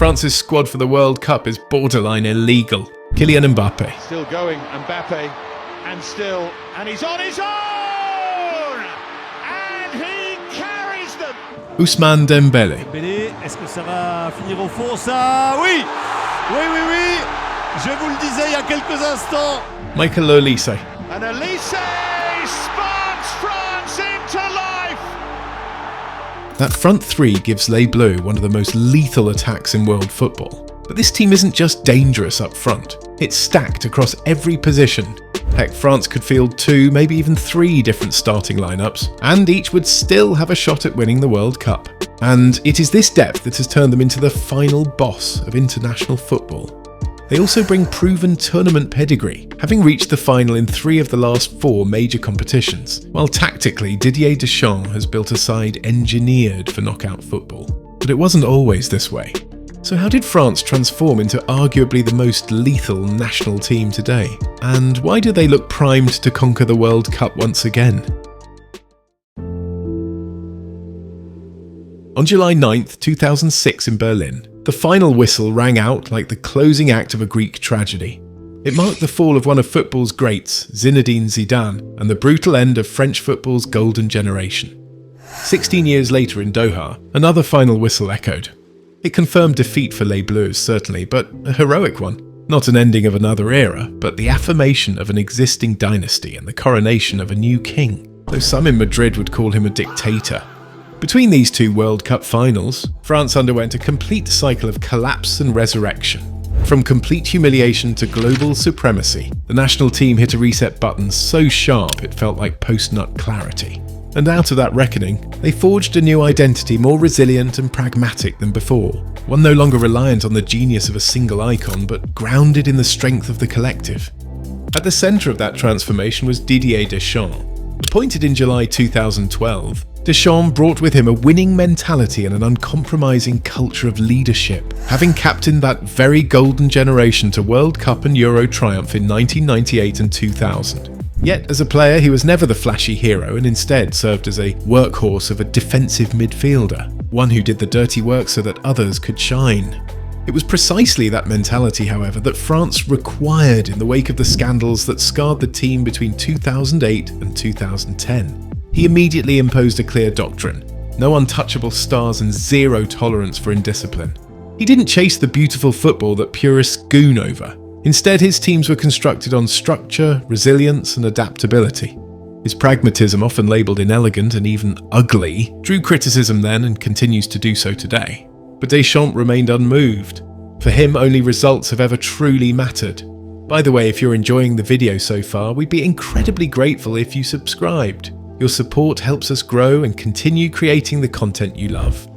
France's squad for the World Cup is borderline illegal. Kylian Mbappe. Still going, Mbappe, and he's on his own! And he carries them! Ousmane Dembélé. Est-ce que ça va finir au fond, ça? Oui! Oui! Je vous le disais il y a quelques instants. Michael Olise. And Olise sparks France into life! That front three gives Les Bleus one of the most lethal attacks in world football. But this team isn't just dangerous up front, it's stacked across every position. Heck, France could field 2, maybe even 3 different starting lineups, and each would still have a shot at winning the World Cup. And it is this depth that has turned them into the final boss of international football. They also bring proven tournament pedigree, having reached the final in 3 of the last 4 major competitions, while tactically Didier Deschamps has built a side engineered for knockout football. But it wasn't always this way. So how did France transform into arguably the most lethal national team today? And why do they look primed to conquer the World Cup once again? On July 9th, 2006 in Berlin, the final whistle rang out like the closing act of a Greek tragedy. It marked the fall of one of football's greats, Zinedine Zidane, and the brutal end of French football's golden generation. 16 years later in Doha, another final whistle echoed. It confirmed defeat for Les Bleus, certainly, but a heroic one. Not an ending of another era, but the affirmation of an existing dynasty and the coronation of a new king, though some in Madrid would call him a dictator. Between these 2 World Cup finals, France underwent a complete cycle of collapse and resurrection. From complete humiliation to global supremacy, the national team hit a reset button so sharp it felt like post-nut clarity. And out of that reckoning, they forged a new identity more resilient and pragmatic than before, one no longer reliant on the genius of a single icon, but grounded in the strength of the collective. At the centre of that transformation was Didier Deschamps. Appointed in July 2012, Deschamps brought with him a winning mentality and an uncompromising culture of leadership, having captained that very golden generation to World Cup and Euro triumph in 1998 and 2000. Yet, as a player, he was never the flashy hero and instead served as a workhorse of a defensive midfielder, one who did the dirty work so that others could shine. It was precisely that mentality, however, that France required in the wake of the scandals that scarred the team between 2008 and 2010. He immediately imposed a clear doctrine: no untouchable stars and zero tolerance for indiscipline. He didn't chase the beautiful football that purists goon over. Instead, his teams were constructed on structure, resilience, and adaptability. His pragmatism, often labelled inelegant and even ugly, drew criticism then and continues to do so today. But Deschamps remained unmoved. For him, only results have ever truly mattered. By the way, if you're enjoying the video so far, we'd be incredibly grateful if you subscribed. Your support helps us grow and continue creating the content you love.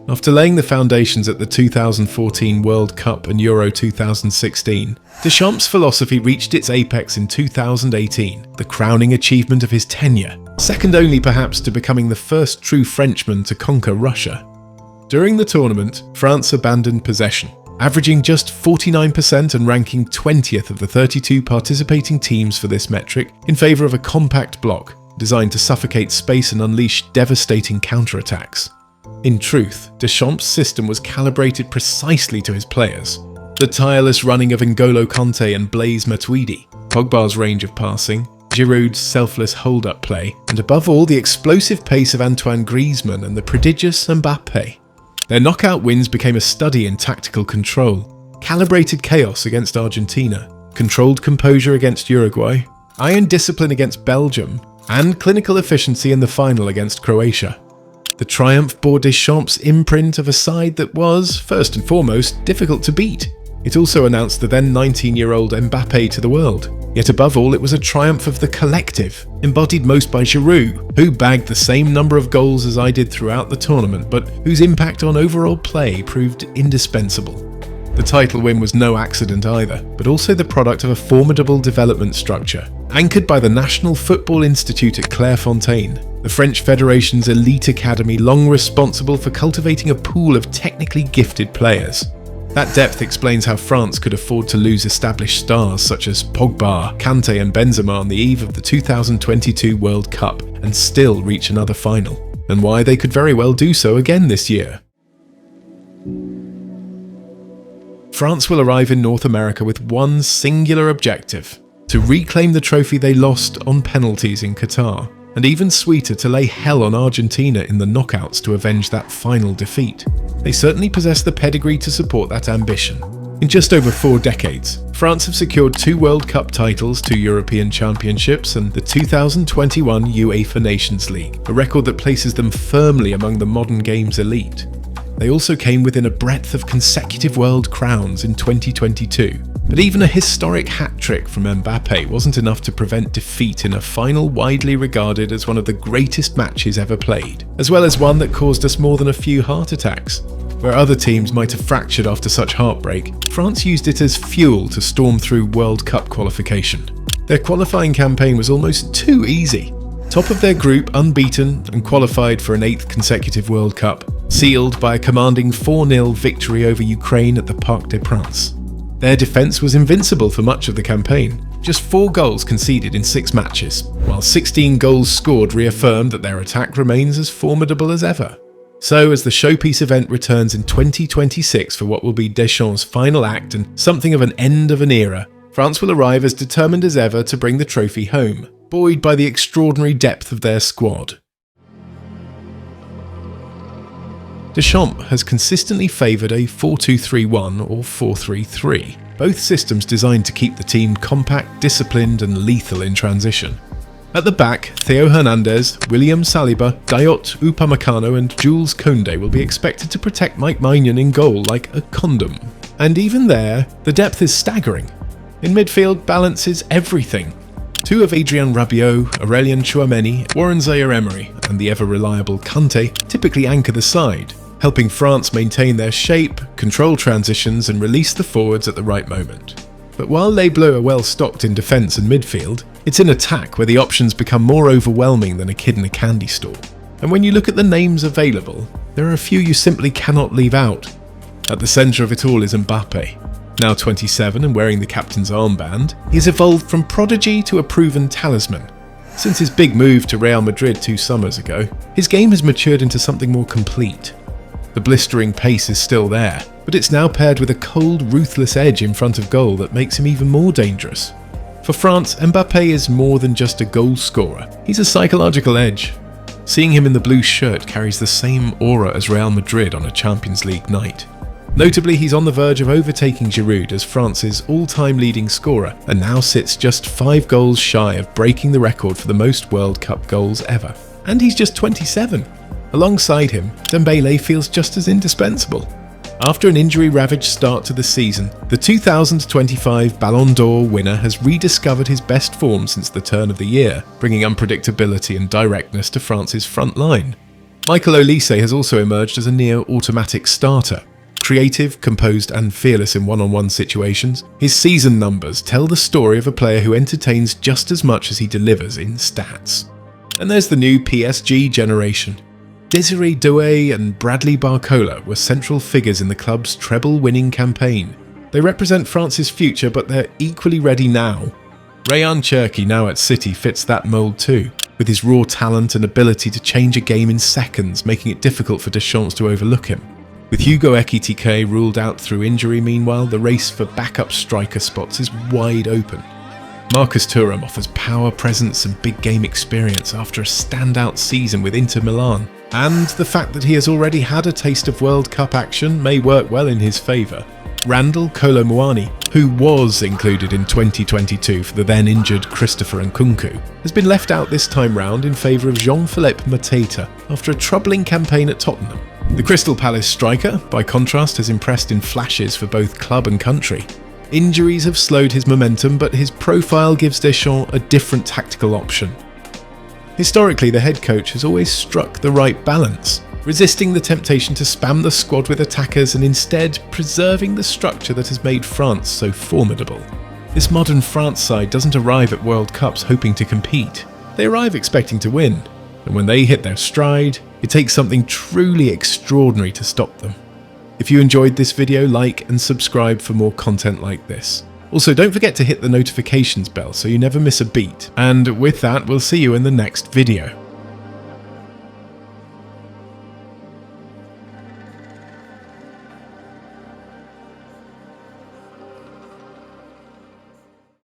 After laying the foundations at the 2014 World Cup and Euro 2016, Deschamps' philosophy reached its apex in 2018, the crowning achievement of his tenure, second only perhaps to becoming the first true Frenchman to conquer Russia. During the tournament, France abandoned possession, averaging just 49% and ranking 20th of the 32 participating teams for this metric, in favour of a compact block designed to suffocate space and unleash devastating counterattacks. In truth, Deschamps' system was calibrated precisely to his players. The tireless running of N'Golo Kanté and Blaise Matuidi, Pogba's range of passing, Giroud's selfless hold-up play, and above all the explosive pace of Antoine Griezmann and the prodigious Mbappe. Their knockout wins became a study in tactical control, calibrated chaos against Argentina, controlled composure against Uruguay, iron discipline against Belgium, and clinical efficiency in the final against Croatia. The triumph bore Deschamps' imprint of a side that was, first and foremost, difficult to beat. It also announced the then 19-year-old Mbappe to the world. Yet above all, it was a triumph of the collective, embodied most by Giroud, who bagged the same number of goals as I did throughout the tournament, but whose impact on overall play proved indispensable. The title win was no accident either, but also the product of a formidable development structure, anchored by the National Football Institute at Clairefontaine, the French Federation's elite academy long responsible for cultivating a pool of technically gifted players. That depth explains how France could afford to lose established stars such as Pogba, Kanté and Benzema on the eve of the 2022 World Cup and still reach another final, and why they could very well do so again this year. France will arrive in North America with one singular objective: to reclaim the trophy they lost on penalties in Qatar, and even sweeter, to lay hell on Argentina in the knockouts to avenge that final defeat. They certainly possess the pedigree to support that ambition. In just over 4 decades, France have secured 2 World Cup titles, 2 European Championships, and the 2021 UEFA Nations League, a record that places them firmly among the modern game's elite. They also came within a breadth of consecutive world crowns in 2022. But even a historic hat-trick from Mbappe wasn't enough to prevent defeat in a final widely regarded as one of the greatest matches ever played, as well as one that caused us more than a few heart attacks. Where other teams might have fractured after such heartbreak, France used it as fuel to storm through World Cup qualification. Their qualifying campaign was almost too easy. Top of their group, unbeaten, and qualified for an 8th consecutive World Cup, sealed by a commanding 4-0 victory over Ukraine at the Parc des Princes. Their defence was invincible for much of the campaign. Just 4 goals conceded in 6 matches, while 16 goals scored reaffirmed that their attack remains as formidable as ever. So, as the showpiece event returns in 2026 for what will be Deschamps' final act and something of an end of an era, France will arrive as determined as ever to bring the trophy home, buoyed by the extraordinary depth of their squad. Deschamps has consistently favoured a 4-2-3-1 or 4-3-3, both systems designed to keep the team compact, disciplined and lethal in transition. At the back, Theo Hernandez, William Saliba, Dayot Upamecano and Jules Koundé will be expected to protect Mike Maignan in goal like a condom. And even there, the depth is staggering. In midfield, balance is everything. 2 of Adrien Rabiot, Aurélien Tchouameni, Warren Zaïre-Emery and the ever-reliable Kanté typically anchor the side, helping France maintain their shape, control transitions and release the forwards at the right moment. But while Les Bleus are well stocked in defence and midfield, it's in attack where the options become more overwhelming than a kid in a candy store. And when you look at the names available, there are a few you simply cannot leave out. At the centre of it all is Mbappe. Now 27 and wearing the captain's armband, he has evolved from prodigy to a proven talisman. Since his big move to Real Madrid 2 summers ago, his game has matured into something more complete. The blistering pace is still there, but it's now paired with a cold, ruthless edge in front of goal that makes him even more dangerous. For France, Mbappe is more than just a goal scorer. He's a psychological edge. Seeing him in the blue shirt carries the same aura as Real Madrid on a Champions League night. Notably, he's on the verge of overtaking Giroud as France's all-time leading scorer, and now sits just 5 goals shy of breaking the record for the most World Cup goals ever. And he's just 27. Alongside him, Dembélé feels just as indispensable. After an injury-ravaged start to the season, the 2025 Ballon d'Or winner has rediscovered his best form since the turn of the year, bringing unpredictability and directness to France's front line. Michael Olise has also emerged as a near-automatic starter. Creative, composed and fearless in one-on-one situations, his season numbers tell the story of a player who entertains just as much as he delivers in stats. And there's the new PSG generation. Désiré Doué and Bradley Barcola were central figures in the club's treble-winning campaign. They represent France's future, but they're equally ready now. Rayan Cherki, now at City, fits that mould too, with his raw talent and ability to change a game in seconds, making it difficult for Deschamps to overlook him. With Hugo Ekitike ruled out through injury, meanwhile, the race for backup striker spots is wide open. Marcus Thuram offers power, presence and big game experience after a standout season with Inter Milan. And the fact that he has already had a taste of World Cup action may work well in his favour. Randall Kolo Muani, who was included in 2022 for the then injured Christopher Nkunku, has been left out this time round in favour of Jean-Philippe Mateta after a troubling campaign at Tottenham. The Crystal Palace striker, by contrast, has impressed in flashes for both club and country. Injuries have slowed his momentum, but his profile gives Deschamps a different tactical option. Historically, the head coach has always struck the right balance, resisting the temptation to spam the squad with attackers and instead preserving the structure that has made France so formidable. This modern France side doesn't arrive at World Cups hoping to compete. They arrive expecting to win, and when they hit their stride, it takes something truly extraordinary to stop them. If you enjoyed this video, like and subscribe for more content like this. Also, don't forget to hit the notifications bell so you never miss a beat. And with that, we'll see you in the next video.